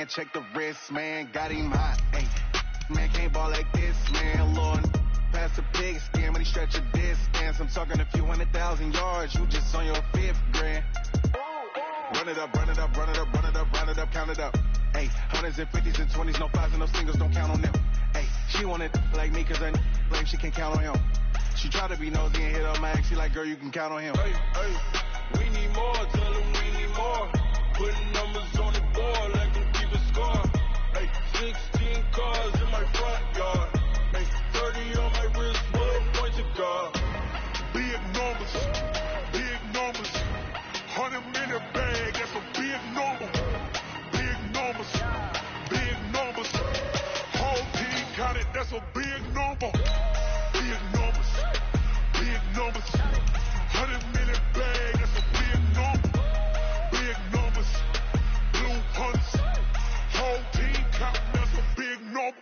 man. Check the wrist, man. Got him hot. Hey, man can't ball like this, man. Lord, pass the pig skin, but he stretch a distance. I'm talking a few 100,000 yards. You just on your 5th grand. Run it up, run it up, run it up, run it up, run it up, count it up. Hey, hundreds and 50s and 20s, no 5s and no singles, don't count on them. Hey, she wanted like me, cause I like she can count on him. She tried to be nosy and hit up my ex. She like, girl, you can count on him. Hey, hey, we need more, tell them we need more. Putting numbers on the board, like them keep a score. Hey, 16 cars in my front yard. Hey, 30 on my wrist, bullet points of God. Big numbers, 100 minute bag, that's a big number. Big numbers, whole team got it, that's a big number. Big numbers, 100 minute bag, that's a big number. Big numbers, blue hunts, whole team got it, that's a big number.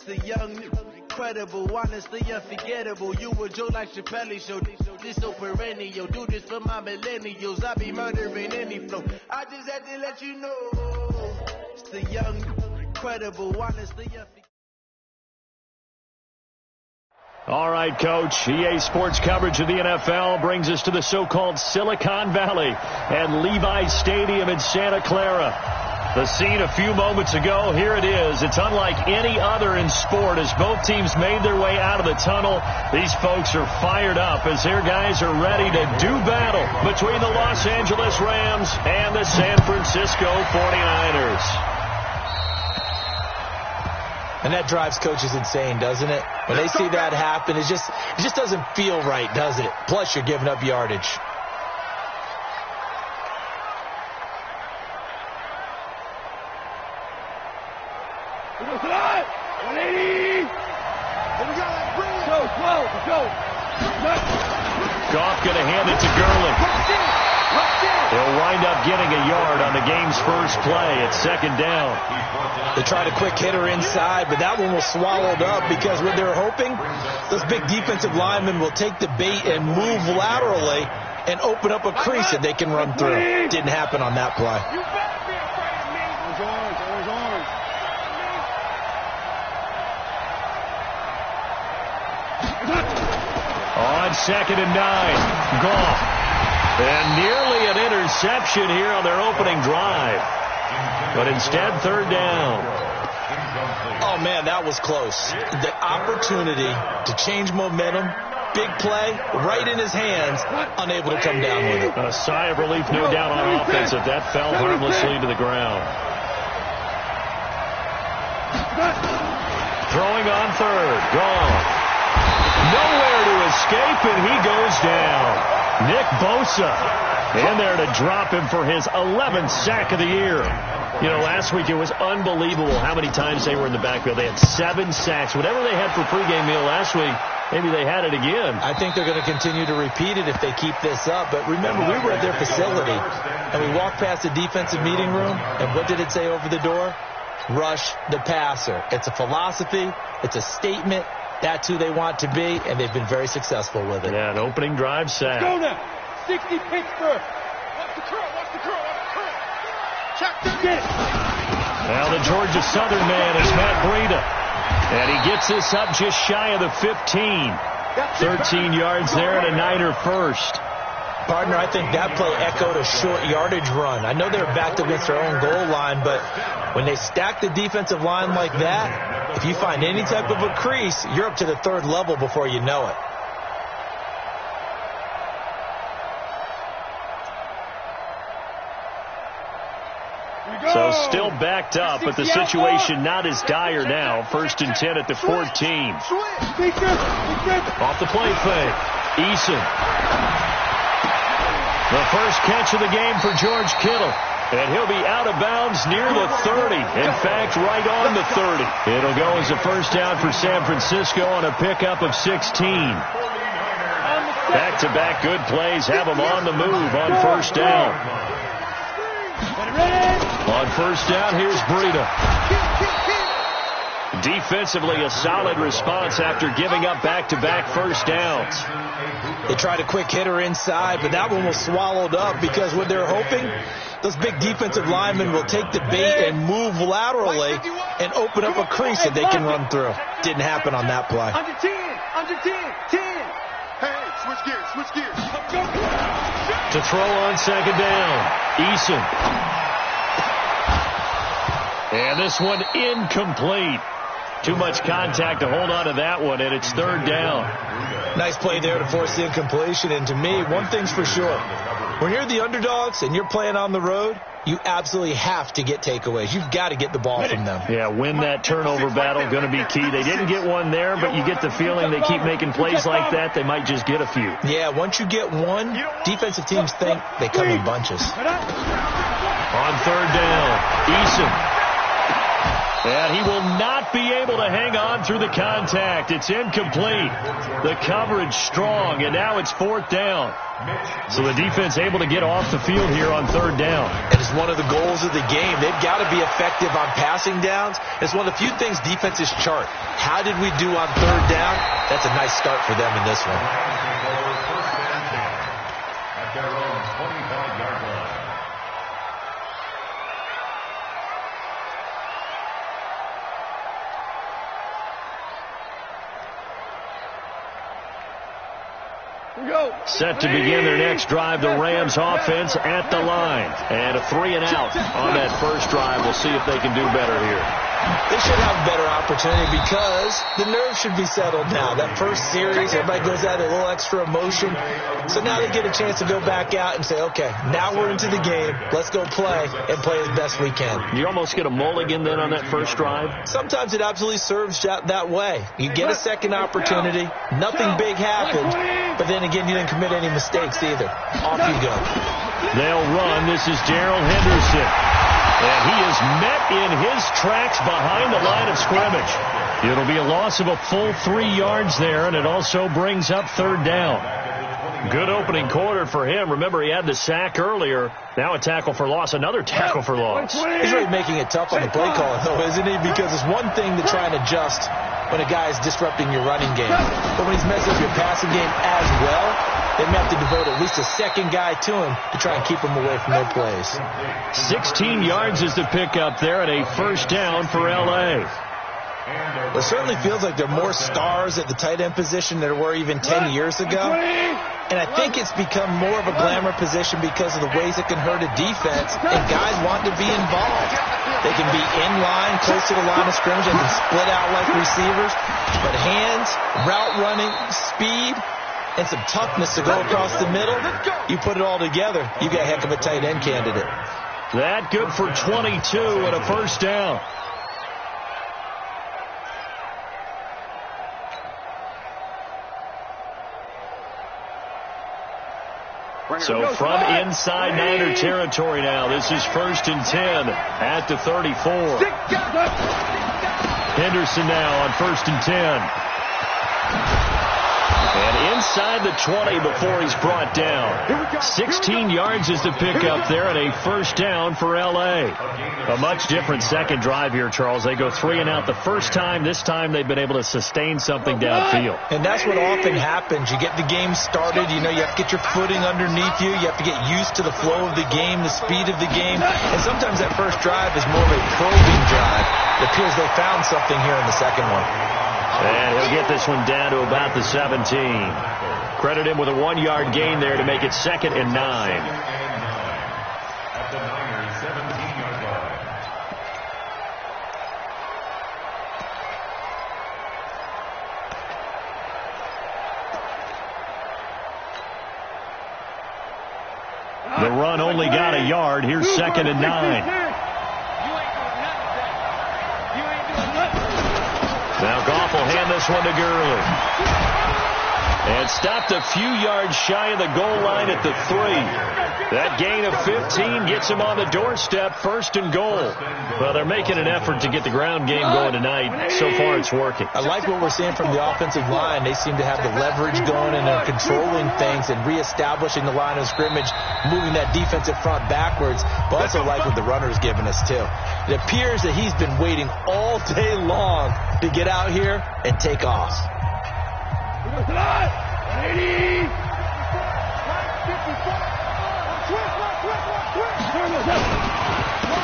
The young, incredible, honestly unforgettable. You a Joe like Chappelle show. This so perennial. Do this for my millennials. I be murdering any flow. I just had to let you know. It's the young, incredible, honestly unforgettable. All right, Coach. EA Sports coverage of the NFL brings us to the so-called Silicon Valley and Levi's Stadium in Santa Clara. The scene a few moments ago, here it is. It's unlike any other in sport as both teams made their way out of the tunnel. These folks are fired up as their guys are ready to do battle between the Los Angeles Rams and the San Francisco 49ers. And that drives coaches insane, doesn't it? When they see that happen, it just doesn't feel right, does it? Plus, you're giving up yardage. Goff going to hand it to Gurley. He'll wind up getting a yard on the game's first play at 2nd down. They tried a quick hitter inside, but that one was swallowed up because what they're hoping, those big defensive linemen will take the bait and move laterally and open up a crease that they can run through. Didn't happen on that play. On 2nd and 9, Goff. And nearly an interception here on their opening drive. But instead, 3rd down. Oh, man, that was close. The opportunity to change momentum, big play, right in his hands, unable to come down with it. A sigh of relief, no doubt, on offense if that fell harmlessly to the ground. Throwing on 3rd, Goff. Nowhere to escape, and he goes down. Nick Bosa in there to drop him for his 11th sack of the year. You know, last week it was unbelievable how many times they were in the backfield. They had 7 sacks. Whatever they had for pregame meal last week, maybe they had it again. I think they're going to continue to repeat it if they keep this up. But remember, we were at their facility, and we walked past the defensive meeting room, and what did it say over the door? Rush the passer. It's a philosophy. It's a statement. That's who they want to be, and they've been very successful with it. Yeah, an opening drive sack. Let's go now. 60 Pittsburgh. Watch the curl, watch the curl, watch the curl. Check, get it. Now the Georgia Southern man is Matt Breida. And he gets this up just shy of the 15. 13 yards there and a Niner first. Partner, I think that play echoed a short yardage run. I know they were backed against their own goal line, but when they stack the defensive line like that, if you find any type of a crease, you're up to the 3rd level before you know it. So still backed up, but the situation not as dire now. 1st and 10 at the 14. Off the play fake. Eason. The first catch of the game for George Kittle. And he'll be out of bounds near the 30. In fact, right on the 30. It'll go as a first down for San Francisco on a pickup of 16. Back-to-back good plays have them on the move on first down. On first down, here's Breida. Defensively, a solid response after giving up back-to-back first downs. They tried a quick hitter inside, but that one was swallowed up because what they're hoping, those big defensive linemen will take the bait and move laterally and open up a crease that they can run through. Didn't happen on that play. Under 10. Hey, switch gears. To throw on second down, Eason. And this one incomplete. Too much contact to hold on to that one, and it's third down. Nice play there to force the incompletion. And to me, one thing's for sure. When you're the underdogs and you're playing on the road, you absolutely have to get takeaways. You've got to get the ball from them. Yeah, win that turnover battle, going to be key. They didn't get one there, but you get the feeling they keep making plays like that, they might just get a few. Yeah, once you get one, defensive teams think they come in bunches. On third down, Eason. And he will not be able to hang on through the contact. It's incomplete. The coverage strong, and now it's fourth down. So the defense able to get off the field here on third down. It is one of the goals of the game. They've got to be effective on passing downs. It's one of the few things defenses chart. How did we do on third down? That's a nice start for them in this one. At their own 25-yard line. Set to begin their next drive, the Rams offense at the line. And a 3-and-out on that first drive. We'll see if they can do better here. They should have a better opportunity because the nerves should be settled now. That first series, everybody goes out a little extra emotion. So now they get a chance to go back out and say, okay, now we're into the game. Let's go play and play as best we can. You almost get a mulligan then on that first drive? Sometimes it absolutely serves that way. You get a second opportunity. Nothing big happened. But then again, you didn't commit any mistakes either. Off you go. They'll run. This is Gerald Henderson. And he is met in his tracks behind the line of scrimmage. It'll be a loss of a full 3 yards there, and it also brings up third down. Good opening quarter for him. Remember, he had the sack earlier. Now a tackle for loss, another tackle for loss. He's really making it tough on the play caller, though, isn't he? Because it's one thing to try and adjust when a guy is disrupting your running game. But when he's messing up your passing game as well, they may have to devote at least a second guy to him to try and keep him away from their plays. 16 yards is the pickup there, and a first down for L.A. It certainly feels like there are more stars at the tight end position than there were even 10 years ago. And I think it's become more of a glamour position because of the ways it can hurt a defense, and guys want to be involved. They can be in line, close to the line of scrimmage, they can split out like receivers, but hands, route running, speed, and some toughness to go across the middle, you put it all together, you got a heck of a tight end candidate. That good for 22 and a first down. So from inside Niner territory now, this is 1st and 10 at the 34. Henderson now on 1st and 10. And inside the 20 before he's brought down. 16 yards is the pickup there, and a first down for L.A. A much different second drive here, Charles. They go 3-and-out the first time. This time they've been able to sustain something downfield. And that's what often happens. You get the game started. You know, you have to get your footing underneath you. You have to get used to the flow of the game, the speed of the game. And sometimes that first drive is more of a probing drive. It appears they found something here in the second one. And he'll get this one down to about the 17. Credit him with a 1-yard gain there to make it 2nd and 9. At the Niners' 17-yard line. The run only got a yard. Here's 2nd and 9. Now Goff will hand this one to Gurley. And stopped a few yards shy of the goal line at the 3. That gain of 15 gets him on the doorstep, 1st and goal. Well, they're making an effort to get the ground game going tonight. So far, it's working. I like what we're seeing from the offensive line. They seem to have the leverage going, and they're controlling things and reestablishing the line of scrimmage, moving that defensive front backwards. But also like what the runner's giving us, too. It appears that he's been waiting all day long to get out here and take off.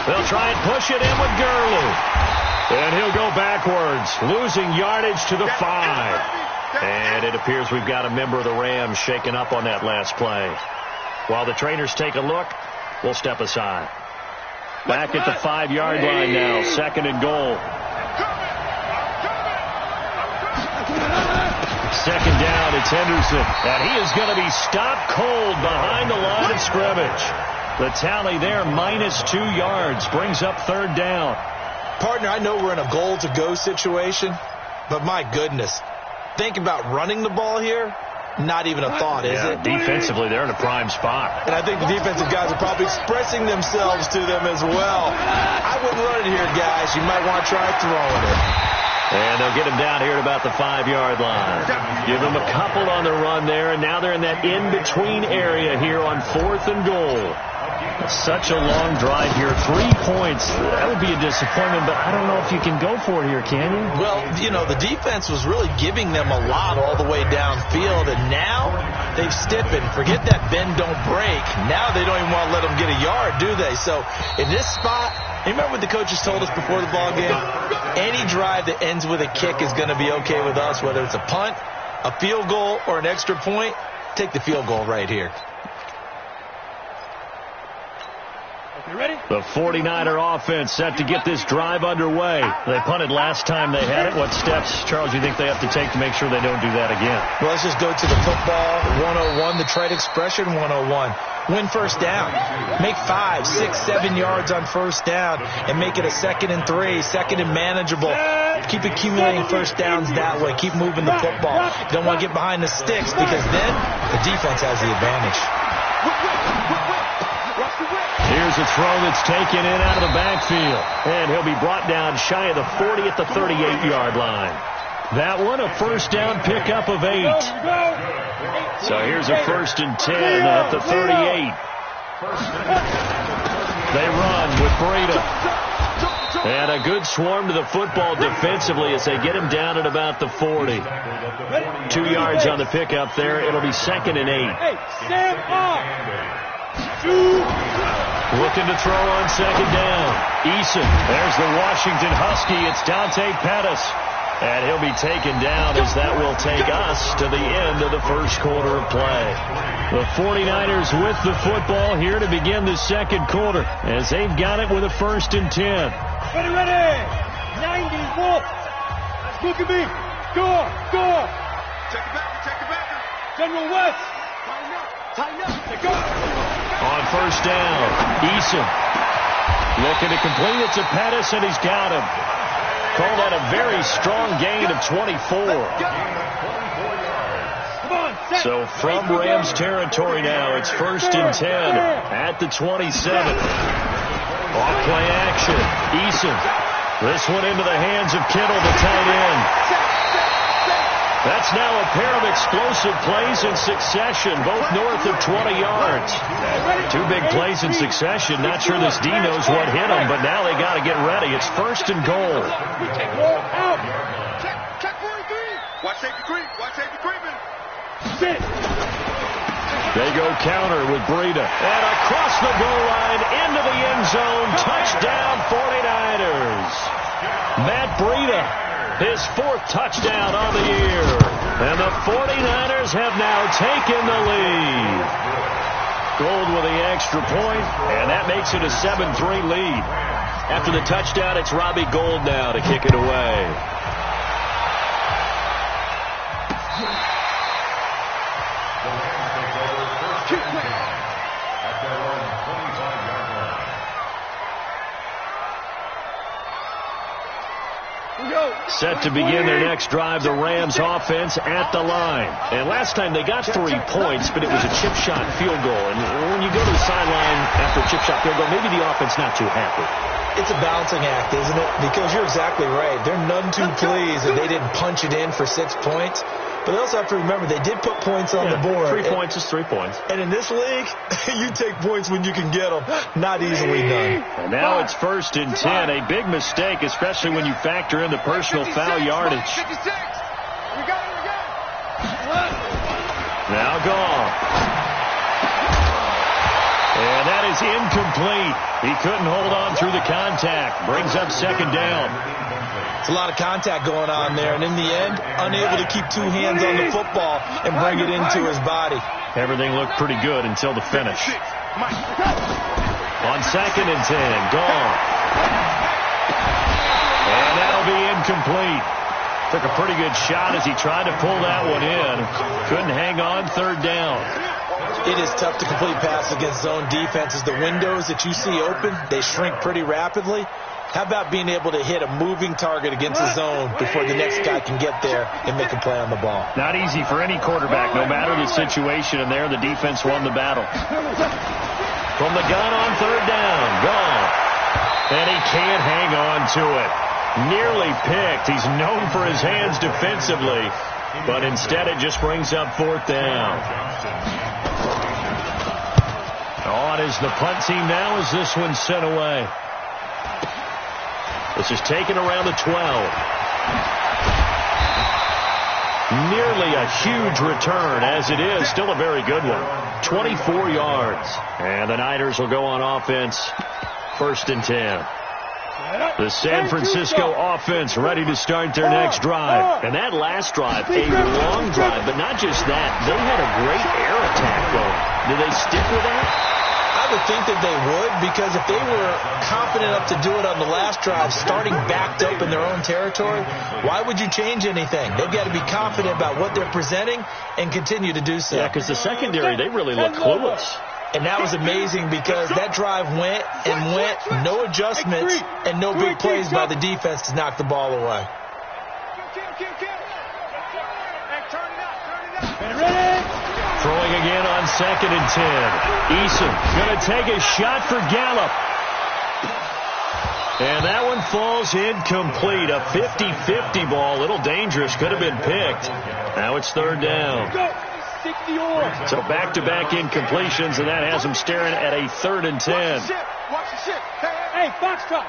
They'll try and push it in with Gurley. And he'll go backwards, losing yardage to the 5. And it appears we've got a member of the Rams shaken up on that last play. While the trainers take a look, we'll step aside. Back at the 5-yard line now, 2nd and goal. 2nd down, it's Henderson. And he is going to be stopped cold behind the line of scrimmage. The tally there, -2 yards, brings up 3rd down. Partner, I know we're in a goal-to-go situation, but my goodness, think about running the ball here. Not even a thought, is it? Defensively, they're in a prime spot. And I think the defensive guys are probably expressing themselves to them as well. I wouldn't run it here, guys. You might want to try throwing it. And they'll get him down here at about the 5-yard line. Give him a couple on the run there, and now they're in that in-between area here on 4th and goal. Such a long drive here. 3 points. That would be a disappointment, but I don't know if you can go for it here, can you? Well, you know, the defense was really giving them a lot all the way downfield, and now they've stiffened. Forget that bend, don't break. Now they don't even want to let them get a yard, do they? So in this spot, remember what the coaches told us before the ball game? Any drive that ends with a kick is going to be okay with us, whether it's a punt, a field goal, or an extra point. Take the field goal right here. The 49er offense set to get this drive underway. They punted last time they had it. What steps, Charles, you think they have to take to make sure they don't do that again? Well, let's just go to the football 101, the trade expression 101. Win 1st down. Make 5, 6, 7 yards on 1st down and make it a 2nd and 3, 2nd and manageable. Keep accumulating 1st downs that way. Keep moving the football. You don't want to get behind the sticks because then the defense has the advantage. Here's a throw that's taken in out of the backfield. And he'll be brought down shy of the 40 at the 38-yard line. That one, a 1st down pickup of 8. So here's a 1st and 10 at the 38. They run with Breida. And a good swarm to the football defensively as they get him down at about the 40. 2 yards on the pickup there. It'll be 2nd and 8. Looking to throw on 2nd down. Eason. There's the Washington Husky. It's Dante Pettis. And he'll be taken down as that will take us to the end of the 1st quarter of play. The 49ers with the football here to begin the 2nd quarter as they've got it with a 1st and 10. Ready. 90 volts. Look at me. Go. Check it back. General West. Tighten up. Go. On 1st down, Eason looking to complete it to Pettis, and he's got him. Call that a very strong gain of 24. So from Rams territory now, it's 1st and 10 at the 27. Off play action, Eason. This one into the hands of Kittle, the tight end. That's now a pair of explosive plays in succession, both north of 20 yards. 2 big plays in succession. Not sure this D knows what hit them, but now they got to get ready. It's 1st and goal. Check 43. Watch safety creep, man. They go counter with Breida. And across the goal line, into the end zone. Touchdown, 49ers. Matt Breida. His 4th touchdown on the year. And the 49ers have now taken the lead. Gold with the extra point, and that makes it a 7-3 lead. After the touchdown, it's Robbie Gould now to kick it away. Set to begin their next drive, the Rams offense at the line. And last time they got 3 points, but it was a chip shot field goal. And when you go to the sideline after a chip shot field goal, maybe the offense not too happy. It's a balancing act, isn't it? Because you're exactly right. They're none too pleased that they didn't punch it in for 6 points. But they also have to remember they did put points on the board. 3 points is 3 points. And in this league, you take points when you can get them. Not easily done. And now it's 1st and 10. A big mistake, especially when you factor in the personal foul yardage. Now gone. And that is incomplete. He couldn't hold on through the contact. Brings up 2nd down. It's a lot of contact going on there, and in the end, unable to keep 2 hands on the football and bring it into his body. Everything looked pretty good until the finish. On 2nd and 10, gone. And that'll be incomplete. Took a pretty good shot as he tried to pull that one in. Couldn't hang on 3rd down. It is tough to complete passes against zone defenses. The windows that you see open, they shrink pretty rapidly. How about being able to hit a moving target against a zone before the next guy can get there and make a play on the ball? Not easy for any quarterback, no matter the situation, and there the defense won the battle. From the gun on 3rd down, gone. And he can't hang on to it. Nearly picked. He's known for his hands defensively, but instead it just brings up 4th down. On is the punt team now as this one's sent away. This is taken around the 12. Nearly a huge return, as it is. Still a very good one. 24 yards. And the Niners will go on offense. 1st and 10. The San Francisco offense ready to start their next drive. And that last drive, a long drive, but not just that. They had a great air attack going. Do they stick with that? I would think that they would, because if they were confident enough to do it on the last drive, starting backed up in their own territory, why would you change anything? They've got to be confident about what they're presenting and continue to do so. Yeah, because the secondary, they really look clueless. And that was amazing because that drive went and went, no adjustments and no big plays by the defense to knock the ball away. Throwing again on 2nd and 10. Eason going to take a shot for Gallup. And that one falls incomplete. A 50-50 ball. A little dangerous. Could have been picked. Now it's 3rd down. So back-to-back incompletions, and that has him staring at a 3rd and 10. Hey, foxtrot.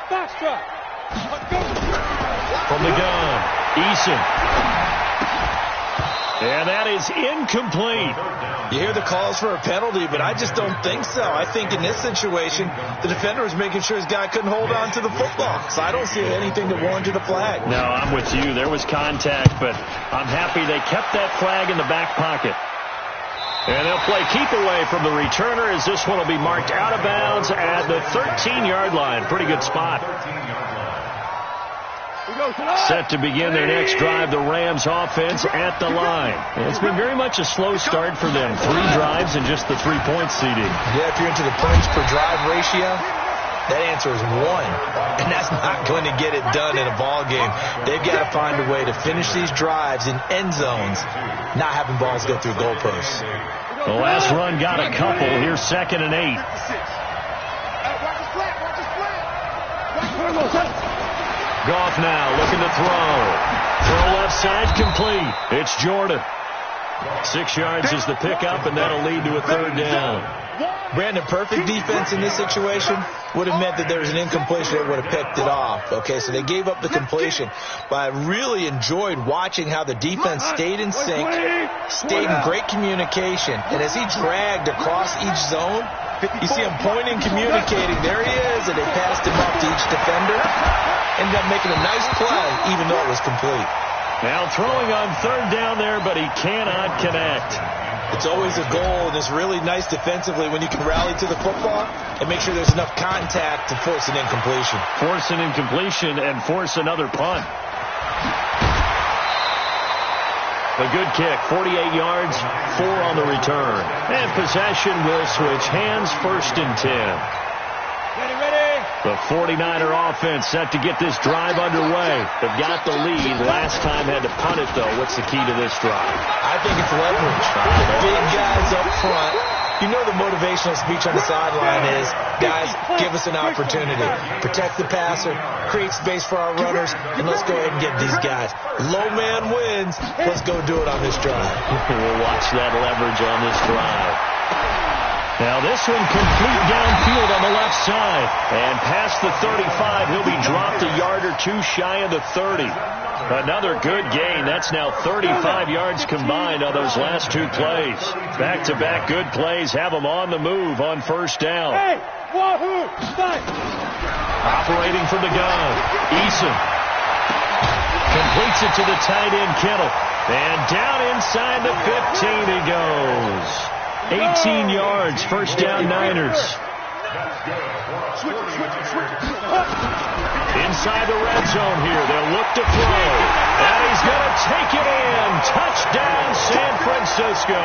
From the gun, Eason. And that is incomplete. You hear the calls for a penalty, but I just don't think so. I think in this situation, the defender was making sure his guy couldn't hold on to the football. So I don't see anything that warranted a flag. No, I'm with you. There was contact, but I'm happy they kept that flag in the back pocket. And they'll play keep away from the returner as this one will be marked out of bounds at the 13-yard line. Pretty good spot. Set to begin their next drive, the Rams offense at the line. It's been very much a slow start for them. 3 drives and just the 3-point seeding. Yeah, if you're into the points per drive ratio, that answer is 1. And that's not going to get it done in a ball game. They've got to find a way to finish these drives in end zones, not having balls go through goalposts. The last run got a couple. Here's 2nd and 8. Goff now looking to throw. Throw left side complete. It's Jordan. 6 yards is the pickup, and that'll lead to a 3rd down. Brandon, perfect defense in this situation would have meant that there was an incompletion that would have picked it off. Okay, so they gave up the completion. But I really enjoyed watching how the defense stayed in sync, stayed in great communication. And as he dragged across each zone, you see him pointing, communicating. There he is, and they passed him off to each defender. Ended up making a nice play, even though it was complete. Now throwing on 3rd down there, but he cannot connect. It's always a goal, and it's really nice defensively when you can rally to the football and make sure there's enough contact to force an incompletion. Force an incompletion and force another punt. A good kick, 48 yards, 4 on the return. And possession will switch hands, 1st and 10. Ready. The 49er offense set to get this drive underway. They've got the lead. Last time had to punt it, though. What's the key to this drive? I think it's leverage. The big guys up front. You know the motivational speech on the sideline is, guys, give us an opportunity. Protect the passer, create space for our runners, and let's go ahead and get these guys. Low man wins. Let's go do it on this drive. We'll watch that leverage on this drive. Now this one complete downfield on the left side. And past the 35, he'll be dropped a yard or two shy of the 30. Another good gain. That's now 35 yards combined on those last two plays. Back-to-back good plays have them on the move on first down. Hey, wahoo, stop. Operating from the gun, Eason completes it to the tight end, Kittle. And down inside the 15 he goes. 18 yards, first down Niners. Inside the red zone here, they'll look to throw. And he's going to take it in. Touchdown, San Francisco.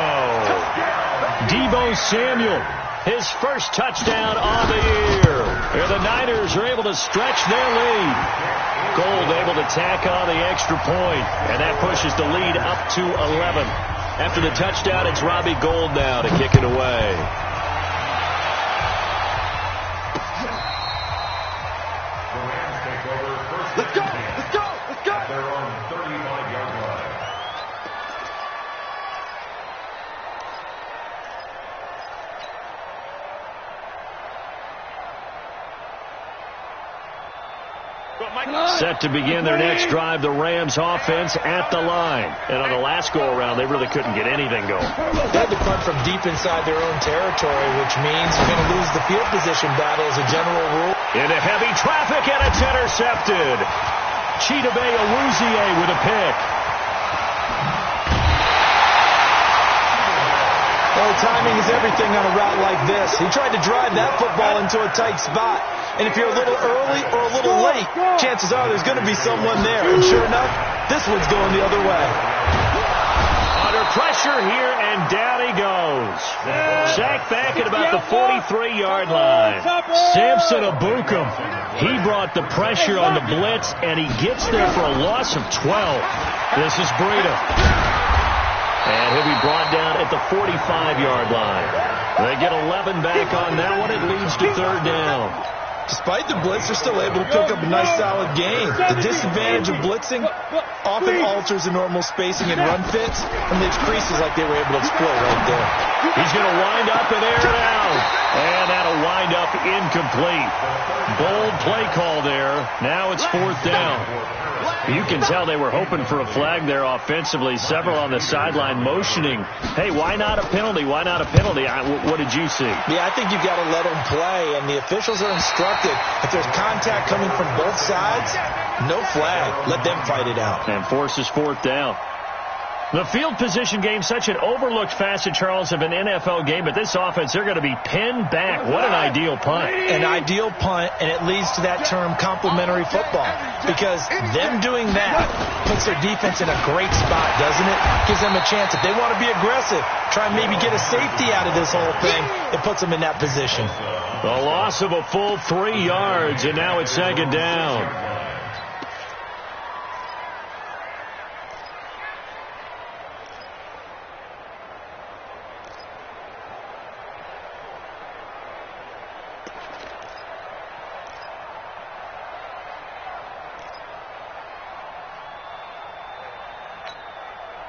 Deebo Samuel, his first touchdown on the year. And the Niners are able to stretch their lead. Gold able to tack on the extra point, and that pushes the lead up to 11. After the touchdown, it's Robbie Gould now to kick it away. Let's go, let's go, let's go. They're on 35-yard line. Set to begin their next drive, the Rams offense at the line. And on the last go-around, they really couldn't get anything going. They had to punt from deep inside their own territory, which means you're going to lose the field position battle as a general rule. Into heavy traffic, and it's intercepted. Chidobe Awuzie with a pick. Well, timing is everything on a route like this. He tried to drive that football into a tight spot. And if you're a little early or a little late, chances are there's going to be someone there. And sure enough, this one's going the other way. Under pressure here, and down he goes. Sacked back at about the 43-yard line. Samson Abukum, he brought the pressure on the blitz, and he gets there for a loss of 12. This is Breida. And he'll be brought down at the 45-yard line. They get 11 back on that one. It leads to third down. Despite the blitz, they're still able to pick up a nice solid gain. The disadvantage of blitzing often alters the normal spacing and run fits and leaves creases like they were able to exploit right there. He's going to wind up and air it out. And that'll wind up incomplete. Bold play call there. Now it's fourth down. You can tell they were hoping for a flag there offensively. Several on the sideline motioning, hey, why not a penalty? Why not a penalty? What did you see? Yeah, I think you've got to let them play, and the officials are instructed. If there's contact coming from both sides, no flag. Let them fight it out. And forces fourth down. The field position game, such an overlooked facet, Charles, of an NFL game, but this offense, they're going to be pinned back. What an ideal punt. An ideal punt, and it leads to that term complementary football, because them doing that puts their defense in a great spot, doesn't it? Gives them a chance. If they want to be aggressive, try and maybe get a safety out of this whole thing, it puts them in that position. The loss of a full 3 yards, and now it's second down.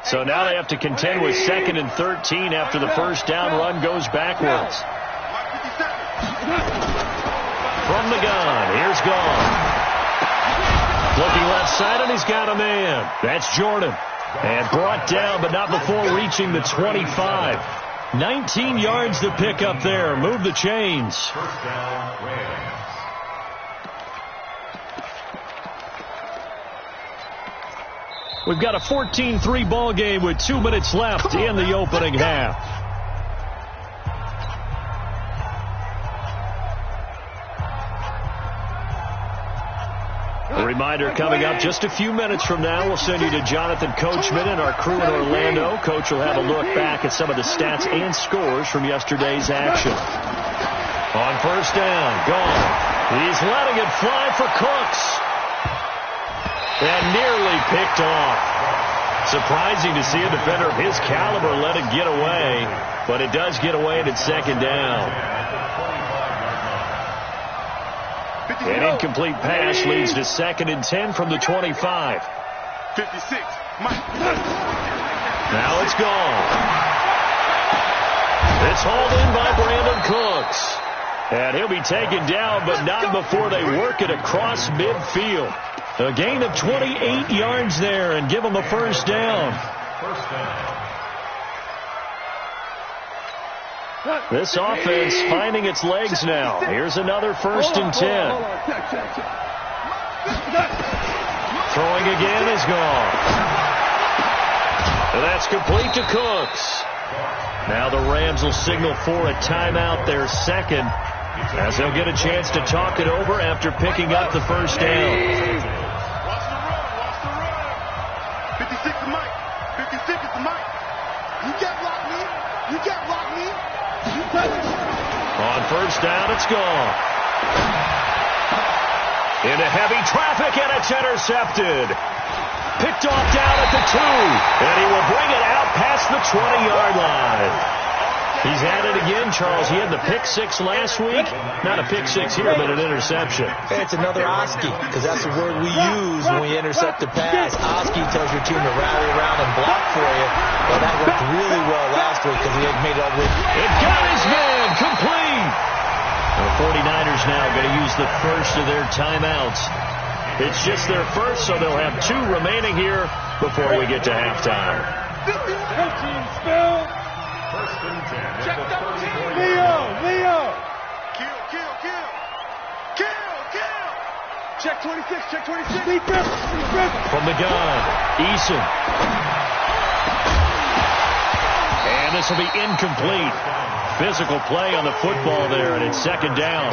So now they have to contend with 2nd and 13 after the first down run goes backwards. From the gun, here's Gone. Looking left side, and he's got a man. That's Jordan. And brought down, but not before reaching the 25. 19 yards to pick up there. Move the chains. First down, Rams. We've got a 14-3 ball game with 2 minutes left in the opening half. A reminder coming up just a few minutes from now, we'll send you to Jonathan Coachman and our crew in Orlando. Coach will have a look back at some of the stats and scores from yesterday's action. On first down, Gone. He's letting it fly for Cooks. And nearly picked off. Surprising to see a defender of his caliber let it get away, but it does get away and it's second down. An incomplete pass leads to 2nd and 10 from the 25. 56, Mike. Now it's gone. It's hauled in by Brandon Cooks. And he'll be taken down, but not before they work it across midfield. A gain of 28 yards there and give them a first down. This offense finding its legs now. Here's another 1st and 10. Throwing again is gone. And that's complete to Cooks. Now the Rams will signal for a timeout, their second, as they'll get a chance to talk it over after picking up the first down. Watch the run. 56 is Mike. 56 is Mike. You can't block me. You can't block me. You can't. On first down, it's gone. Into heavy traffic, and it's intercepted. Picked off down at the 2, and he will bring it out past the 20-yard line. He's had it again, Charles. He had the pick 6 last week. Not a pick 6 here, but an interception. It's another Oski, because that's the word we use when we intercept the pass. Oski tells your team to rally around and block for you. Well, that worked really well last week because he had made it all the way. It got his man complete. The 49ers now going to use the first of their timeouts. It's just their first, so they'll have 2 remaining here before we get to halftime. Check 13. Leo. Kill. Check 26. Check 26. Deep breath. From the gun, Eason. And this will be incomplete. Physical play on the football there, and it's second down.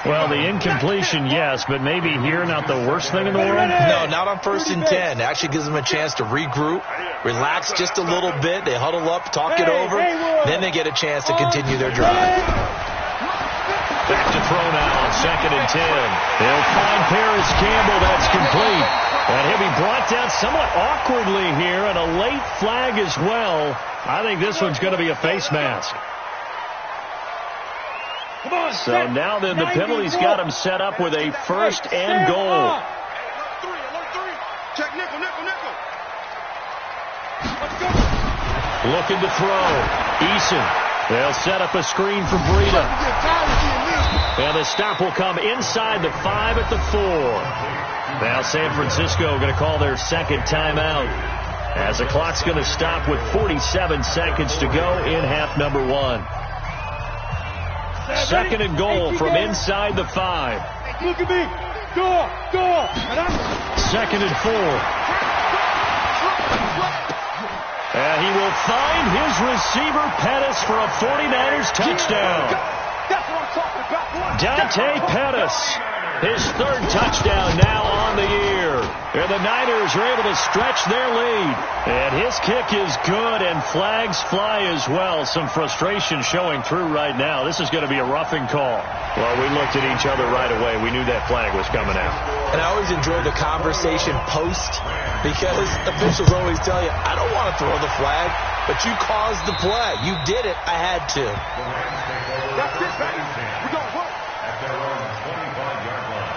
Well, the incompletion, yes, but maybe here not the worst thing in the world? No, not on 1st and 10. It actually gives them a chance to regroup, relax just a little bit. They huddle up, talk it over, then they get a chance to continue their drive. Back to throw now on 2nd and 10. They'll find Paris Campbell. That's complete. And he'll be brought down somewhat awkwardly here, and a late flag as well. I think this one's going to be a face mask. So now then the penalty's got him set up with a 1st and goal. Alert 3. Check nickel. Let's go. Looking to throw. Eason. They'll set up a screen for Breida. And the stop will come inside the 5 at the 4. Now San Francisco going to call their second timeout, as the clock's going to stop with 47 seconds to go in half number 1. 2nd and goal from inside the 5. Look at me. Door. 2nd and 4. And he will find his receiver, Pettis, for a 49ers touchdown. That's what I'm talking about. Dante Pettis, his 3rd touchdown now on the year. And the Niners are able to stretch their lead. And his kick is good, and flags fly as well. Some frustration showing through right now. This is going to be a roughing call. Well, we looked at each other right away. We knew that flag was coming out. And I always enjoy the conversation post, because officials always tell you, I don't want to throw the flag, but you caused the play. You did it. I had to. That's it, baby. We're going to work. At their own 25-yard line.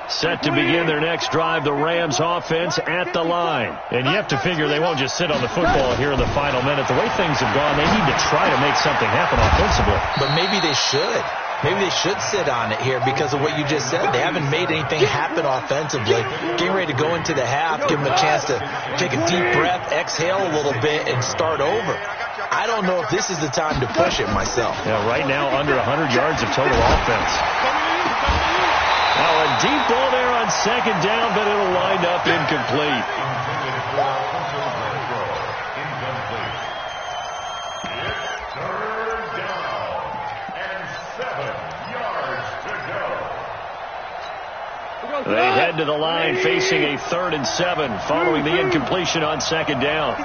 Set to begin their next drive, the Rams offense at the line. And you have to figure they won't just sit on the football here in the final minute. The way things have gone, they need to try to make something happen offensively. But maybe they should. Maybe they should sit on it here because of what you just said. They haven't made anything happen offensively. Getting ready to go into the half, give them a chance to take a deep breath, exhale a little bit, and start over. I don't know if this is the time to push it myself. Yeah, right now under 100 yards of total offense. Now a deep ball there on 2nd down, but it'll wind up incomplete. They head to the line facing a 3rd and 7 following the incompletion on 2nd down.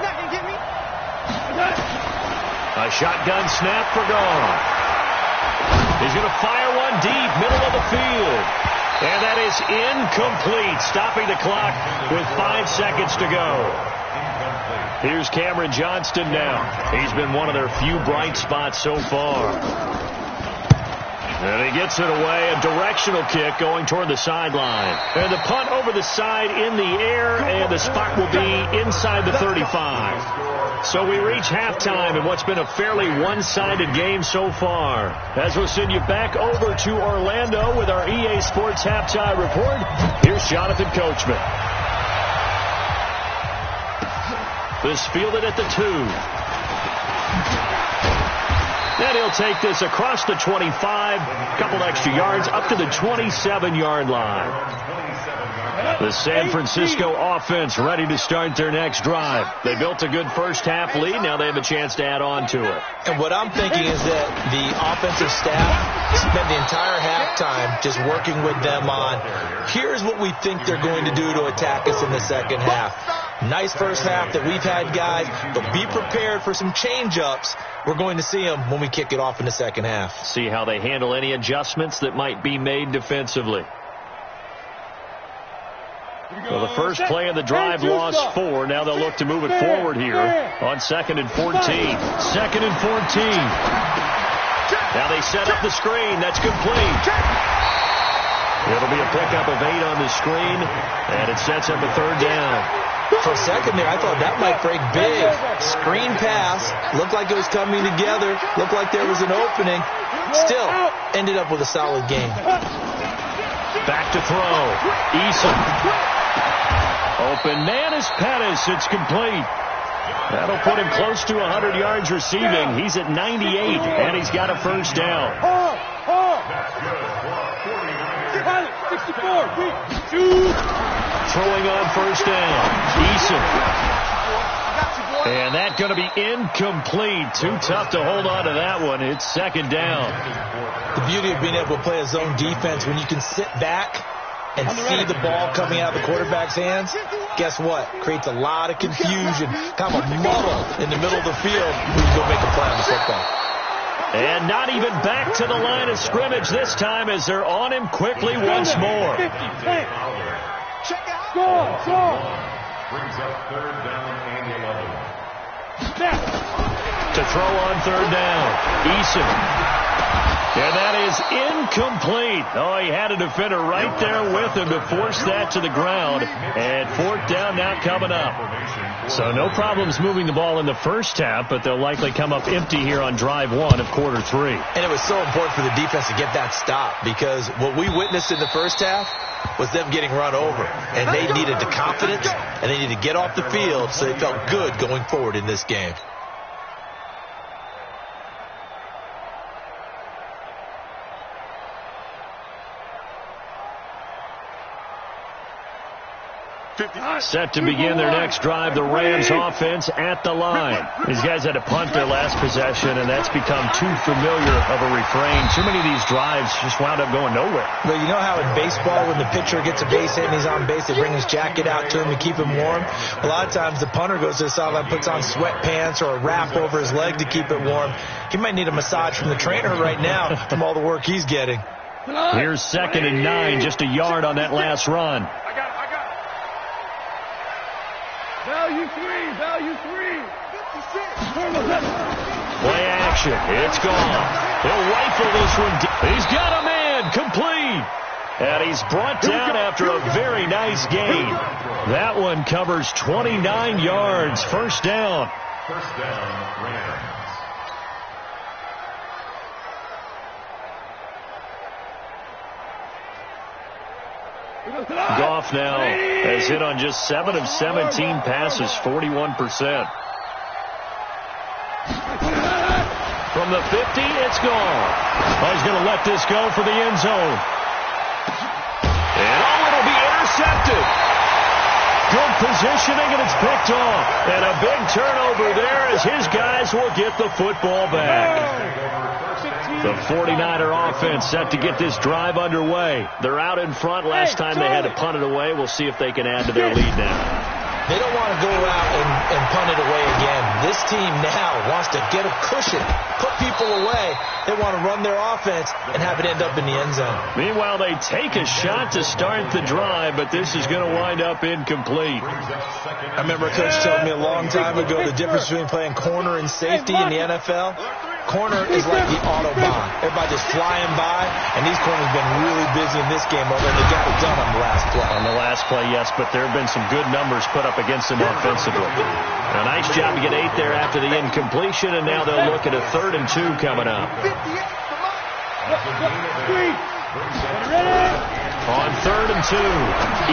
A shotgun snap for Gone. He's going to fire one deep, middle of the field. And that is incomplete, stopping the clock with 5 seconds to go. Here's Cameron Johnston now. He's been one of their few bright spots so far. And he gets it away, a directional kick going toward the sideline. And the punt over the side in the air, and the spot will be inside the 35. So we reach halftime in what's been a fairly one-sided game so far. As we'll send you back over to Orlando with our EA Sports Halftime Report, here's Jonathan Coachman. This fielded at the 2. Then he'll take this across the 25, a couple extra yards, up to the 27-yard line. The San Francisco offense ready to start their next drive. They built a good first-half lead. Now they have a chance to add on to it. And what I'm thinking is that the offensive staff spent the entire halftime just working with them on, here's what we think they're going to do to attack us in the second half. Nice first half that we've had, guys, but be prepared for some change-ups. We're going to see them when we kick it off in the second half. See how they handle any adjustments that might be made defensively. Well, the first play of the drive lost 4. Now they'll look to move it forward here on 2nd and 14. 2nd and 14. Now they set up the screen. That's complete. It'll be a pickup of 8 on the screen, and it sets up a 3rd down. For a second there, I thought that might break big. Screen pass. Looked like it was coming together. Looked like there was an opening. Still, ended up with a solid game. Back to throw. Eason. Open man is Pettis. It's complete. That'll put him close to 100 yards receiving. He's at 98, and he's got a first down. 64. Throwing on first down. Eason. And that's going to be incomplete. Too tough to hold on to that one. It's 2nd down. The beauty of being able to play a zone defense, when you can sit back and see the ball coming out of the quarterback's hands, guess what? Creates a lot of confusion, kind of a muddle in the middle of the field when you go make a play on the football. And not even back to the line of scrimmage this time as they're on him quickly once more. Score. Brings up 3rd down and 11. To throw on 3rd down. Eason. And that is incomplete. Oh, he had a defender right there with him to force that to the ground. And 4th down now coming up. So no problems moving the ball in the first half, but they'll likely come up empty here on drive 1 of quarter 3. And it was so important for the defense to get that stop, because what we witnessed in the first half was them getting run over. And they needed the confidence, and they needed to get off the field so they felt good going forward in this game. Set to begin their next drive, the Rams offense at the line. These guys had to punt their last possession, and that's become too familiar of a refrain. Too many of these drives just wound up going nowhere. Well, you know how in baseball, when the pitcher gets a base hit and he's on base, they bring his jacket out to him to keep him warm? A lot of times the punter goes to the sideline, puts on sweatpants or a wrap over his leg to keep it warm. He might need a massage from the trainer right now from all the work he's getting. Here's 2nd and 9, just a yard on that last run. Value 3. Play action. It's gone. He'll rifle this one. He's got a man. Complete. And he's brought down after a very nice gain. That one covers 29 yards. First down. First down, Rams. Goff now has hit on just 7 of 17 passes, 41%. From the 50, it's gone. Oh, he's going to let this go for the end zone. And it'll be intercepted. Good positioning, and it's picked off. And a big turnover there as his guys will get the football back. The 49er offense set to get this drive underway. They're out in front. Last time they had to punt it away. We'll see if they can add to their lead now. They don't want to go out and punt it away again. This team now wants to get a cushion, put people away. They want to run their offense and have it end up in the end zone. Meanwhile, they take a shot to start the drive, but this is going to wind up incomplete. I remember a coach telling me a long time ago the difference between playing corner and safety in the NFL. Corner is like the Autobahn. Everybody just flying by, and these corners have been really busy in this game, although they got it done on the last play. On the last play, yes, but there have been some good numbers put up against them offensively. A nice job to get 8 there after the incompletion, and now they'll look at a 3rd and 2 coming up. On 3rd and 2,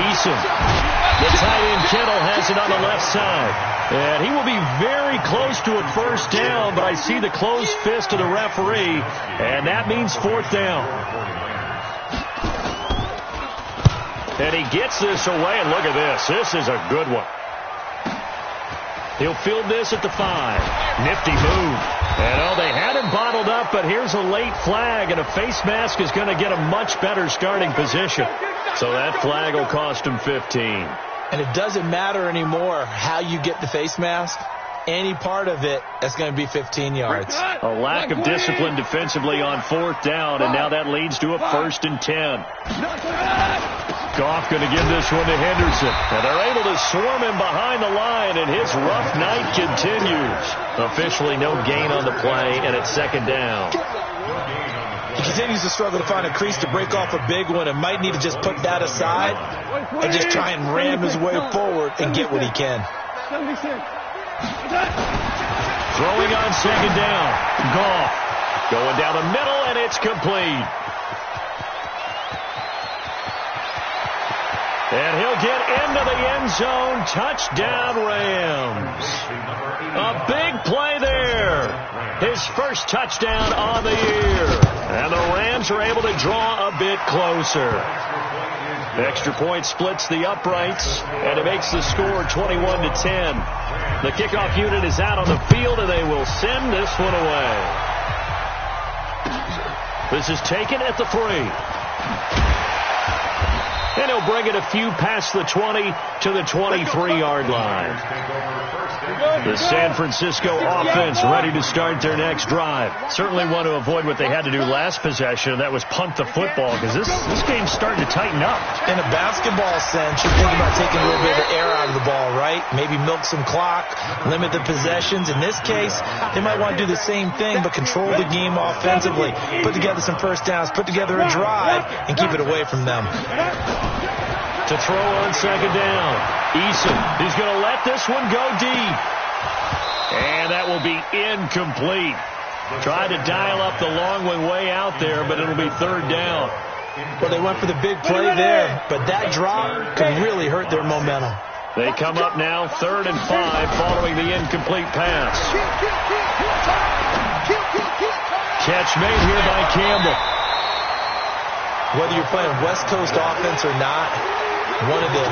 Eason. The tight end Kittle has it on the left side. And he will be very close to a first down, but I see the closed fist of the referee, and that means 4th down. And he gets this away, and look at this. This is a good one. He'll field this at the 5. Nifty move. And they had him bottled up, but here's a late flag, and a face mask is going to get a much better starting position. So that flag will cost him 15. And it doesn't matter anymore how you get the face mask. Any part of it, that's going to be 15 yards. A lack of discipline defensively on 4th down, and now that leads to a 1st and 10. Goff going to give this one to Henderson. And they're able to swarm him behind the line, and his rough night continues. Officially no gain on the play, and it's 2nd down. He continues to struggle to find a crease to break off a big one and might need to just put that aside and just try and ram his way forward and get what he can. Throwing on 2nd down. Goff going down the middle, and it's complete. And he'll get into the end zone. Touchdown, Rams. A big play there. His first touchdown on the year. And the Rams are able to draw a bit closer. Extra point splits the uprights, and it makes the score 21-10. The kickoff unit is out on the field, and they will send this one away. This is taken at the 3. And he'll bring it a few past the 20 to the 23-yard line. The San Francisco offense ready to start their next drive. Certainly want to avoid what they had to do last possession, and that was punt the football, because this game's starting to tighten up. In a basketball sense, you're thinking about taking a little bit of air out of the ball, right? Maybe milk some clock, limit the possessions. In this case, they might want to do the same thing, but control the game offensively. Put together some first downs, put together a drive, and keep it away from them. To throw on 2nd down. Eason, he's going to let this one go deep. And that will be incomplete. Tried to dial up the long one way out there, but it'll be 3rd down. Well, they went for the big play there, but that drop could really hurt their momentum. They come up now 3rd and 5 following the incomplete pass. Catch made here by Campbell. Whether you're playing West Coast offense or not, one of the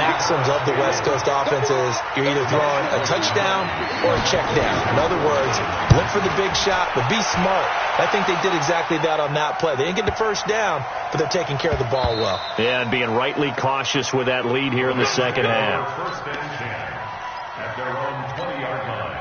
maxims of the West Coast offense is you're either throwing a touchdown or a check down. In other words, look for the big shot, but be smart. I think they did exactly that on that play. They didn't get the first down, but they're taking care of the ball well. Yeah, and being rightly cautious with that lead here in the second half. First and 10 at their own 20-yard line.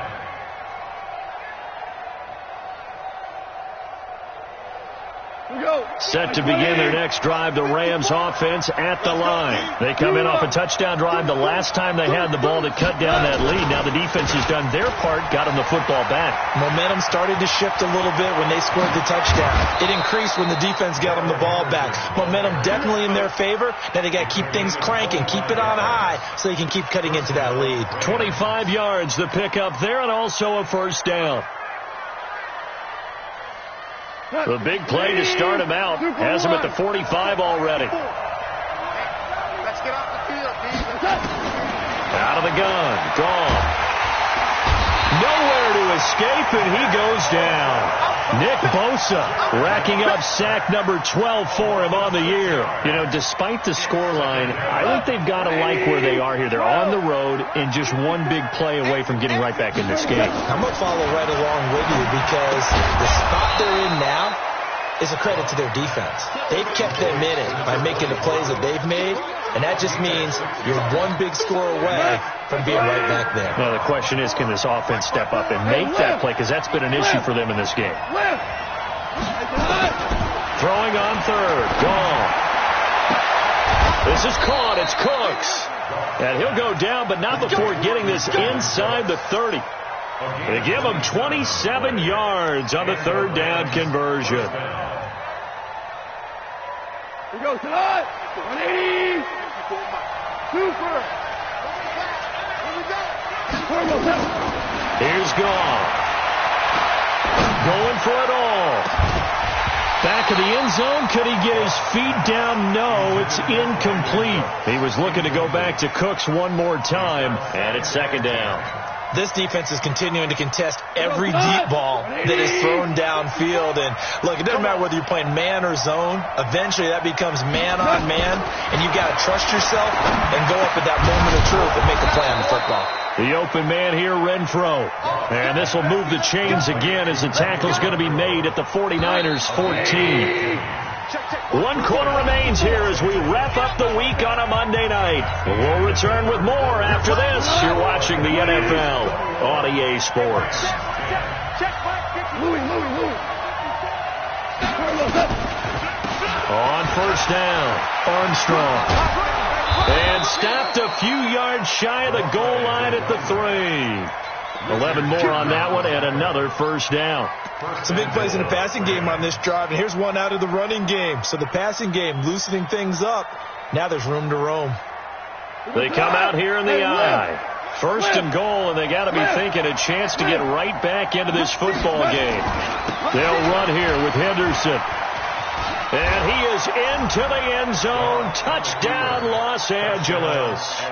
Set to begin their next drive, the Rams offense at the line. They come in off a touchdown drive the last time they had the ball to cut down that lead. Now the defense has done their part, got them the football back. Momentum started to shift a little bit when they scored the touchdown. It increased when the defense got them the ball back. Momentum definitely in their favor. Now they got to keep things cranking, keep it on high so they can keep cutting into that lead. 25 yards the pickup there, and also a first down. The big play to start him out has him at the 45 already. Let's get off the field, please. Out of the gun. Gone. Nowhere to escape, and he goes down. Nick Bosa racking up sack number 12 for him on the year. You know, despite the scoreline, I think they've got to like where they are here. They're on the road and just one big play away from getting right back in this game. I'm going to follow right along with you because the spot they're in now, is a credit to their defense. They've kept them in it by making the plays that they've made, and that just means you're one big score away from being right back there. Well, the question is, can this offense step up and make that play? Because that's been an issue for them in this game. Throwing on third. Gone. This is caught. It's Cooks. And he'll go down, but not before getting this inside the 30. They give him 27 yards on the third down conversion. Here goes tonight. 180. Super. Here's Goff. Going for it all. Back of the end zone. Could he get his feet down? No, it's incomplete. He was looking to go back to Cooks one more time, and it's second down. This defense is continuing to contest every deep ball that is thrown downfield. And, look, it doesn't matter whether you're playing man or zone. Eventually, that becomes man-on-man, and you've got to trust yourself and go up at that moment of truth and make a play on the football. The open man here, Renfro. And this will move the chains again as the tackle's going to be made at the 49ers 14. 1 quarter remains here as we wrap up the week on a Monday night. We'll return with more after this. You're watching the NFL on EA Sports. On first down, Armstrong. And stopped a few yards shy of the goal line at the 3. 11 more on that one and another first down. Some big plays in the passing game on this drive, and here's one out of the running game. So the passing game loosening things up. Now there's room to roam. They come out here in the eye. First and goal, and they got to be thinking a chance to get right back into this football game. They'll run here with Henderson. And he is into the end zone. Touchdown, Los Angeles.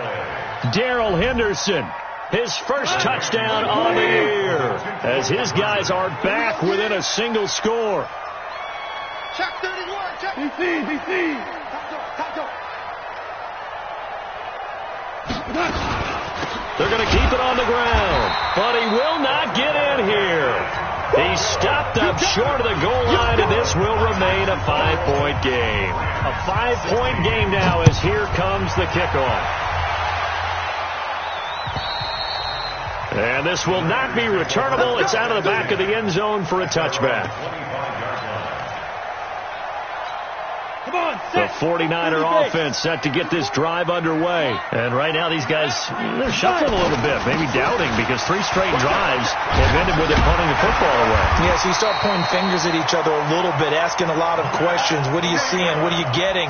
Darrell Henderson. His first touchdown on the year as his guys are back within a single score. Check 31. Check. DC. They're going to keep it on the ground, but he will not get in here. He stopped up short of the goal line, and this will remain a 5-point game. A 5-point game now as here comes the kickoff. And this will not be returnable. It's out of the back of the end zone for a touchback. The 49er offense set to get this drive underway. And right now these guys, they're shuffling a little bit, maybe doubting, because 3 straight drives have ended with it punting the football away. Yeah, so you start pointing fingers at each other a little bit, asking a lot of questions. What are you seeing? What are you getting?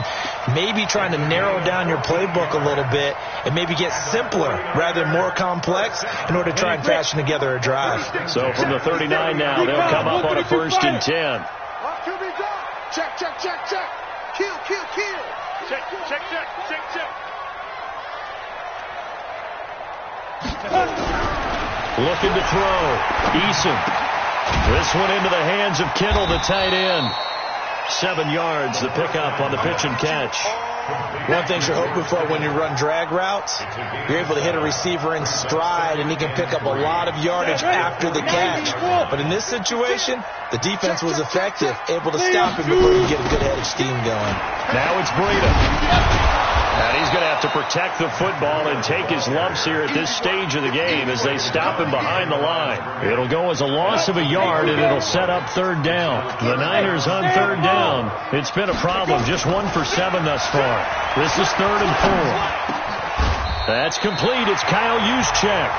Maybe trying to narrow down your playbook a little bit and maybe get simpler rather than more complex in order to try and fashion together a drive. So from the 39 now, they'll come up on a 1st and 10. Check. Kill. Check. Looking to throw. Eason. This one into the hands of Kittle, the tight end. 7 yards, the pickup on the pitch and catch. One thing you're hoping for when you run drag routes, you're able to hit a receiver in stride, and he can pick up a lot of yardage after the catch. But in this situation, the defense was effective, able to stop him before you get a good head of steam going. Now it's Breida. And he's going to have to protect the football and take his lumps here at this stage of the game as they stop him behind the line. It'll go as a loss of a yard, and it'll set up 3rd down. The Niners on 3rd down. It's been a problem. Just 1 for 7 thus far. This is 3rd and 4. That's complete. It's Kyle Juszczyk.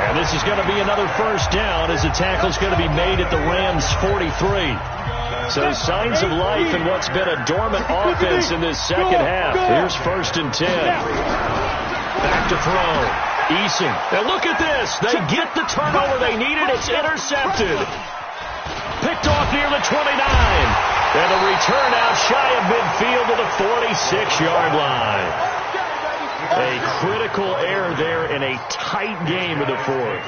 And this is going to be another first down as the tackle's going to be made at the Rams' 43. So signs of life in what's been a dormant offense in this second half. Here's 1st and 10. Back to throw. Eason. And look at this. They get the turnover they needed. It's intercepted. Picked off near the 29. And a return out shy of midfield to the 46-yard line. A critical error there in a tight game of the fourth.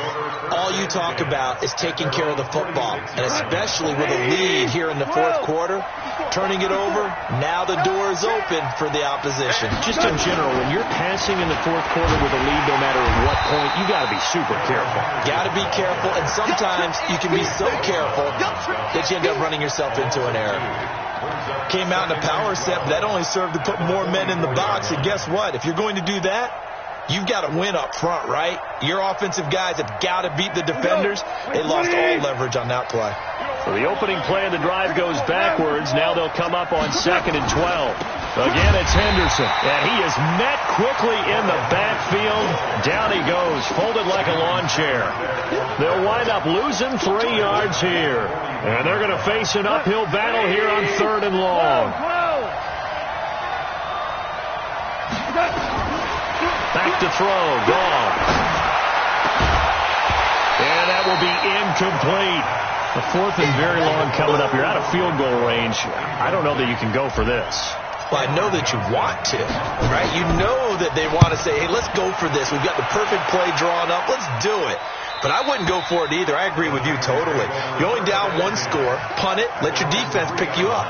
All you talk about is taking care of the football, and especially with a lead here in the fourth quarter, turning it over, now the door is open for the opposition. Just in general, when you're passing in the fourth quarter with a lead, no matter at what point, you got to be super careful. Got to be careful, and sometimes you can be so careful that you end up running yourself into an error. Came out in a power set, but that only served to put more men in the box. And guess what? If you're going to do that, you've got to win up front, right? Your offensive guys have got to beat the defenders. They lost all leverage on that play. So the opening play of the drive goes backwards. Now they'll come up on 2nd and 12. Again, it's Henderson. And he is met quickly in the backfield. Down he goes, folded like a lawn chair. They'll wind up losing 3 yards here. And they're going to face an uphill battle here on 3rd and long. Back to throw. Gone. And that will be incomplete. The 4th and very long coming up. You're out of field goal range. I don't know that you can go for this. Well, I know that you want to, right? You know that they want to say, hey, let's go for this. We've got the perfect play drawn up. Let's do it. But I wouldn't go for it either. I agree with you totally. You're only down 1 score. Punt it. Let your defense pick you up.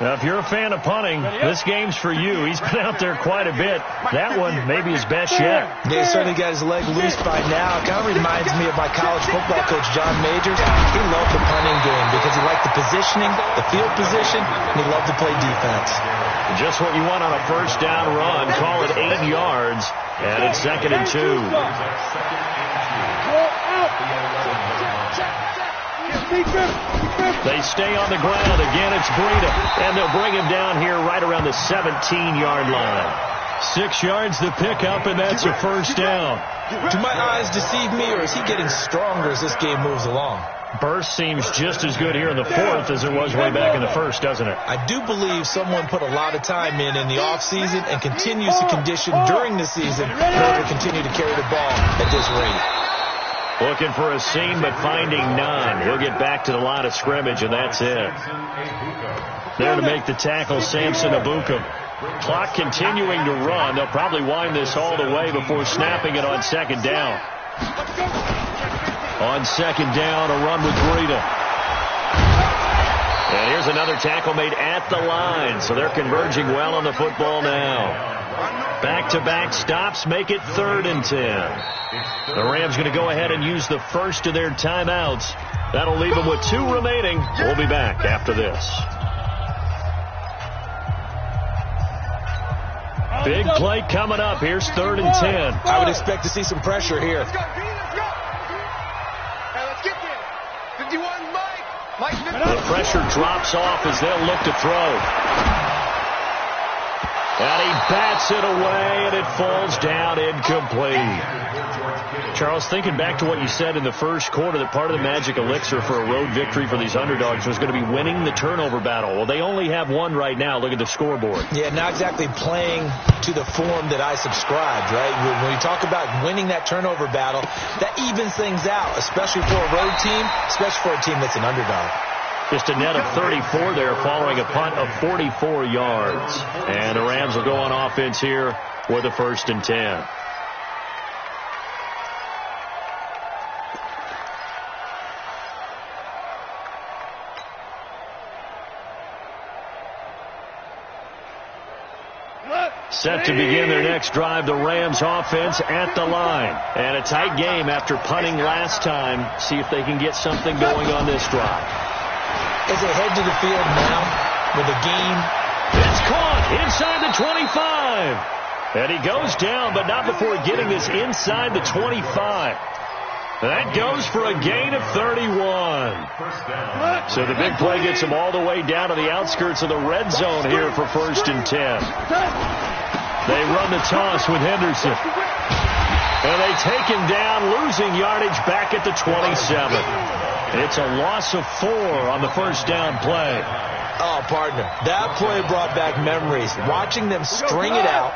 Now, if you're a fan of punting, this game's for you. He's been out there quite a bit. That one may be his best yet. Yeah, he certainly got his leg loose by now. It kind of reminds me of my college football coach, John Majors. He loved the punting game because he liked the positioning, the field position, and he loved to play defense. Just what you want on a first down run. Call it 8 yards, and it's 2nd and 2. They stay on the ground. Again, it's Breida. And they'll bring him down here right around the 17-yard line. 6 yards to pick up, and that's a first down. Do my eyes deceive me, or is he getting stronger as this game moves along? Burst seems just as good here in the 4th as it was way back in the 1st, doesn't it? I do believe someone put a lot of time in the offseason and continues to condition during the season in order to continue to carry the ball at this rate. Looking for a seam, but finding none. He'll get back to the line of scrimmage, and that's it. There to make the tackle, Samson Abukum. Clock continuing to run. They'll probably wind this all the way before snapping it on 2nd down. On 2nd down, a run with Breida. And here's another tackle made at the line, so they're converging well on the football now. Back-to-back stops make it 3rd and 10. The Rams going to go ahead and use the first of their timeouts. That'll leave them with 2 remaining. We'll be back after this. Big play coming up. Here's 3rd and 10. I would expect to see some pressure here. Let's go. Hey, let's get there. 51, Mike. The pressure drops off as they'll look to throw. And he bats it away, and it falls down incomplete. Charles, thinking back to what you said in the first quarter, that part of the magic elixir for a road victory for these underdogs was going to be winning the turnover battle. Well, they only have 1 right now. Look at the scoreboard. Yeah, not exactly playing to the form that I subscribed, right? When you talk about winning that turnover battle, that evens things out, especially for a road team, especially for a team that's an underdog. Just a net of 34 there following a punt of 44 yards. And the Rams will go on offense here with a 1st and 10. Set to begin their next drive, the Rams offense at the line. And a tight game after punting last time. See if they can get something going on this drive. As they head to the field now with a gain. It's caught inside the 25. And he goes down, but not before getting this inside the 25. That goes for a gain of 31. So the big play gets him all the way down to the outskirts of the red zone here for 1st and 10. They run the toss with Henderson. And they take him down, losing yardage back at the 27. It's a loss of 4 on the first down play. Oh, partner, that play brought back memories. Watching them string it out,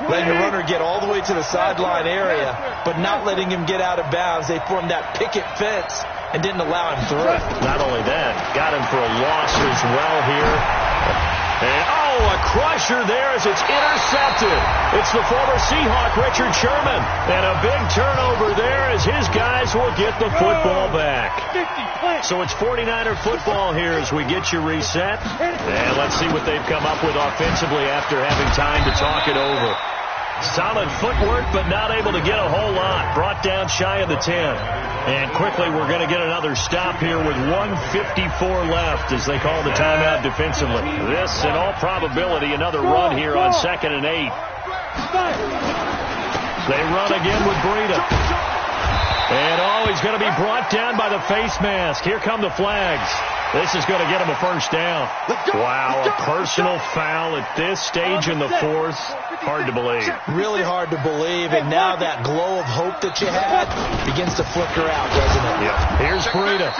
letting the runner get all the way to the sideline area, but not letting him get out of bounds. They formed that picket fence and didn't allow him through. Not only that, got him for a loss as well here. And, oh, a crusher there as it's intercepted. It's the former Seahawk, Richard Sherman. And a big turnover there as his guys will get the football back. So it's 49er football here as we get you reset. And let's see what they've come up with offensively after having time to talk it over. Solid footwork, but not able to get a whole lot. Brought down shy of the 10. And quickly we're going to get another stop here with 1:54 left as they call the timeout defensively. This, in all probability, another run here on 2nd and 8. They run again with Breida. And he's going to be brought down by the face mask. Here come the flags. This is going to get him a first down. Wow, a personal foul at this stage in the fourth. Hard to believe. Really hard to believe, and now that glow of hope that you had begins to flicker out, doesn't it? Yeah. Here's Breida.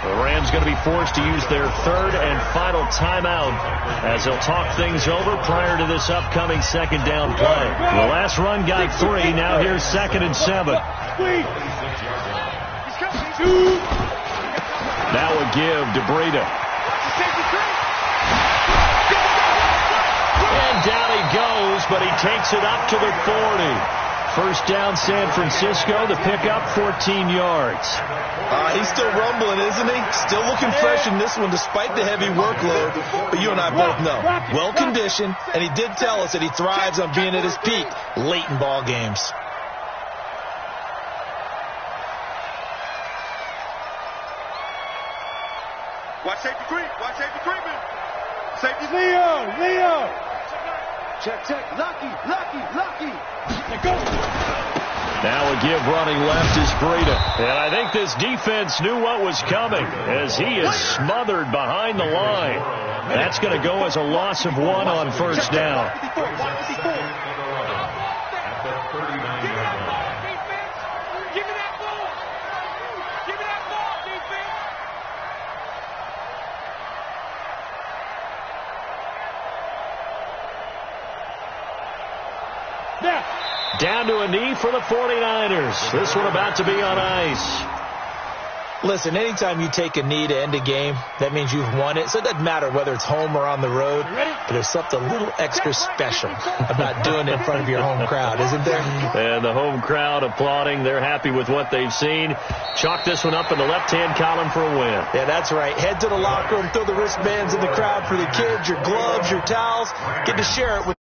The Rams going to be forced to use their third and final timeout as they'll talk things over prior to this upcoming second down play. The last run got 3. Now here's 2nd and 7. Now a give to Breida. And down he goes, but he takes it up to the 40. First down, San Francisco. The pickup, 14 yards. He's still rumbling, isn't he? Still looking fresh in this one despite the heavy workload. But you and I both know, well-conditioned, and he did tell us that he thrives on being at his peak late in ball games. Watch safety creep. Watch safety creeping. Safety's Leo. Check. Lucky. Now a give running left is Breida. And I think this defense knew what was coming as he is smothered behind the line. That's going to go as a loss of 1 on first down. Down to a knee for the 49ers. This one about to be on ice. Listen, anytime you take a knee to end a game, that means you've won it. So it doesn't matter whether it's home or on the road, but there's something a little extra special about doing it in front of your home crowd, isn't there? And the home crowd applauding. They're happy with what they've seen. Chalk this one up in the left-hand column for a win. Yeah, that's right. Head to the locker room, throw the wristbands in the crowd for the kids, your gloves, your towels. Get to share it with